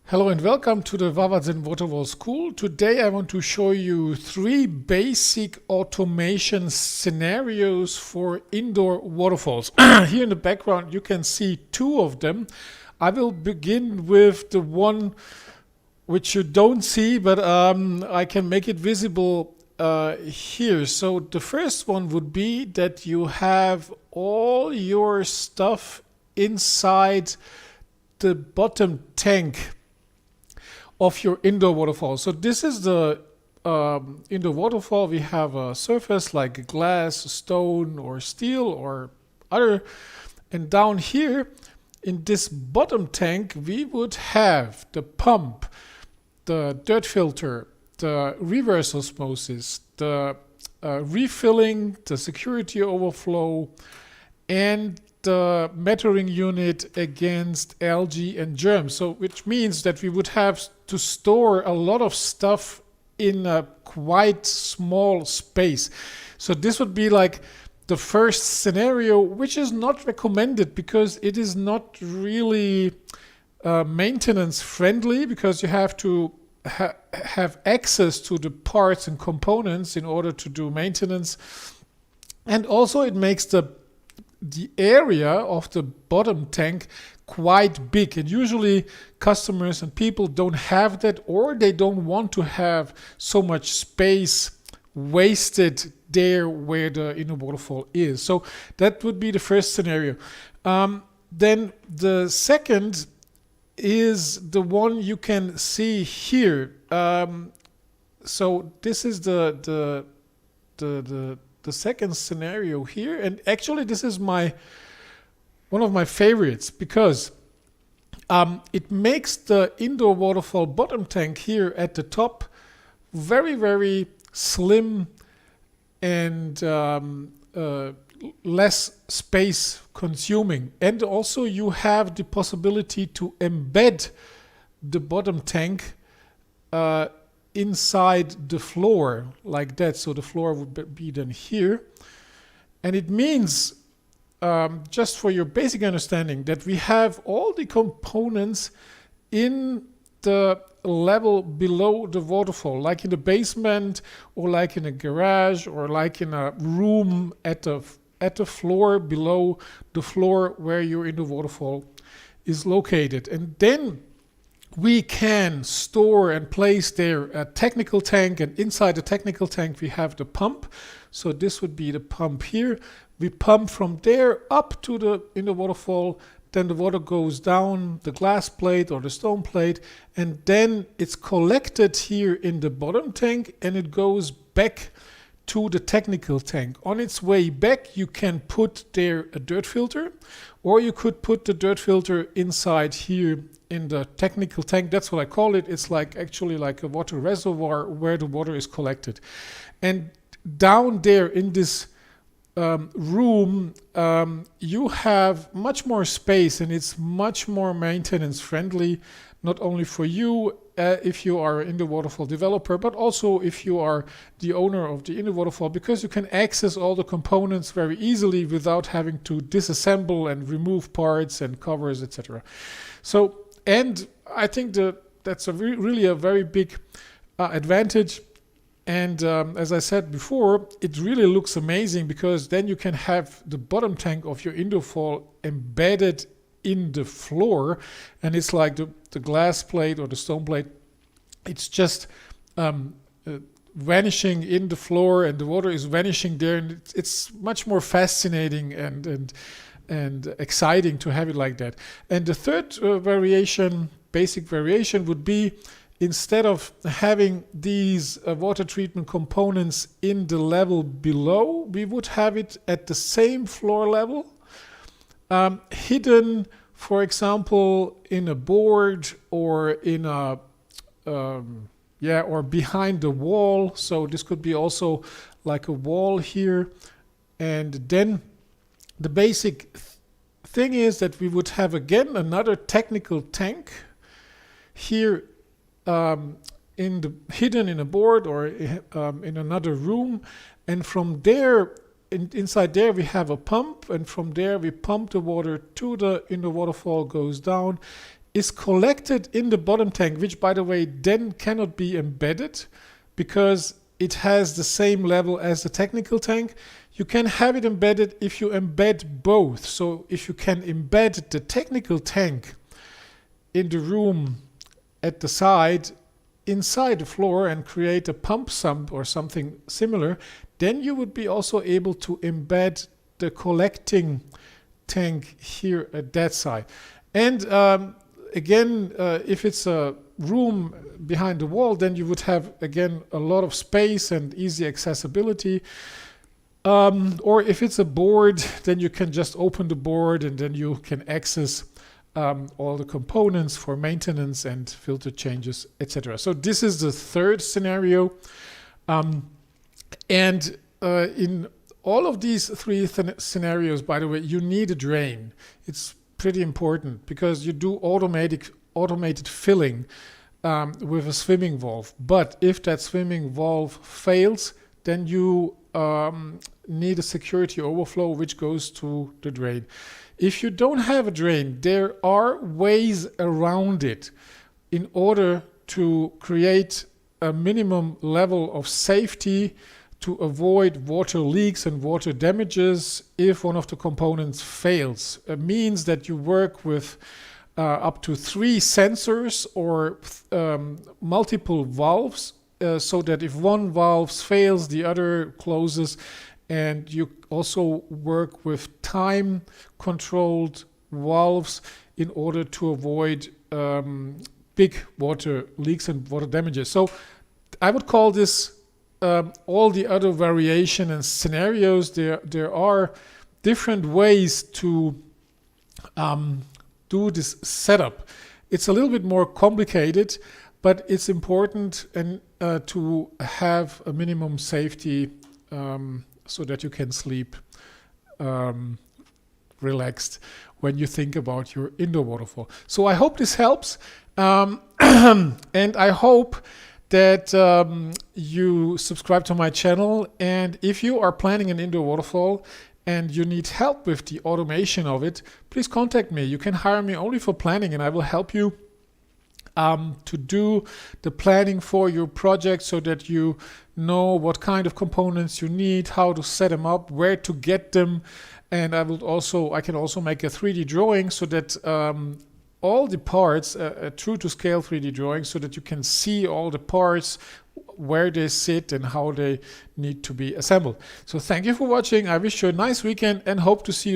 Hello and welcome to the Wawazen Waterfall School. Today I want to show you three basic automation scenarios for indoor waterfalls. Here in the background you can see two of them. I will begin with the one which you don't see, but I can make it visible here. So the first one would be that you have all your stuff inside the bottom tank of your indoor waterfall. So this is the indoor waterfall. We have a surface like glass, stone, or steel, or other. And down here in this bottom tank, we would have the pump, the dirt filter, the reverse osmosis, the refilling, the security overflow, and the metering unit against algae and germs. So which means that we would have to store a lot of stuff in a quite small space. So this would be like the first scenario, which is not recommended because it is not really maintenance friendly, because you have to have access to the parts and components in order to do maintenance. And also it makes the area of the bottom tank quite big, and usually customers and people don't have that, or they don't want to have so much space wasted there where the inner waterfall is. So that would be the first scenario. Then the second is the one you can see here. So this is the second scenario here, and actually this is one of my favorites, because it makes the indoor waterfall bottom tank here at the top very, very slim and less space consuming. And also you have the possibility to embed the bottom tank inside the floor like that. So the floor would be then here, and it means, just for your basic understanding, that we have all the components in the level below the waterfall, like in the basement, or like in a garage, or like in a room at the floor below the floor where your indoor waterfall is located. And then we can store and place there a technical tank, and inside the technical tank we have the pump. So this would be the pump here. We pump from there up to the inner waterfall, then the water goes down the glass plate or the stone plate, and then it's collected here in the bottom tank, and it goes back to the technical tank. On its way back, you can put there a dirt filter, or you could put the dirt filter inside here in the technical tank. That's what I call it. It's like actually like a water reservoir where the water is collected. And down there in this room, you have much more space, and it's much more maintenance friendly, not only for you if you are an indoor waterfall developer, but also if you are the owner of the indoor waterfall, because you can access all the components very easily without having to disassemble and remove parts and covers, etc. So, and I think that's really a very big advantage. And as I said before, it really looks amazing, because then you can have the bottom tank of your indoor fall embedded in the floor, and it's like the glass plate or the stone plate. It's just vanishing in the floor, and the water is vanishing there, and it's much more fascinating and exciting to have it like that. And the third basic variation would be, instead of having these water treatment components in the level below, we would have it at the same floor level, hidden, for example, in a board, or in a or behind the wall. So this could be also like a wall here. And then the basic thing is that we would have again another technical tank here, hidden in a board, or in another room, and from there, inside there we have a pump, and from there we pump the water to the inner waterfall, goes down is collected in the bottom tank, which by the way then cannot be embedded because it has the same level as the technical tank. You can have it embedded if you embed both. So if you can embed the technical tank in the room at the side inside the floor and create a pump sump or something similar, then you would be also able to embed the collecting tank here at that side. And again, if it's a room behind the wall, then you would have again a lot of space and easy accessibility. Or if it's a board, then you can just open the board and then you can access all the components for maintenance and filter changes, etc. So this is the third scenario. And in all of these three scenarios, by the way, you need a drain. It's pretty important because you do automated filling with a swimming valve. But if that swimming valve fails, then you need a security overflow which goes to the drain. If you don't have a drain, there are ways around it in order to create a minimum level of safety to avoid water leaks and water damages if one of the components fails. It means that you work with up to 3 sensors or multiple valves so that if one valve fails, the other closes. And you also work with time-controlled valves in order to avoid big water leaks and water damages. So I would call this all the other variation and scenarios. There are different ways to do this setup. It's a little bit more complicated, but it's important and to have a minimum safety so that you can sleep relaxed when you think about your indoor waterfall. So I hope this helps, and I hope that you subscribe to my channel. And if you are planning an indoor waterfall and you need help with the automation of it, please contact me. You can hire me only for planning, and I will help you to do the planning for your project so that you know what kind of components you need, how to set them up, where to get them. And I can also make a 3D drawing so that all the parts, a true to scale 3D drawing, so that you can see all the parts, where they sit and how they need to be assembled. So thank you for watching. I wish you a nice weekend and hope to see you soon.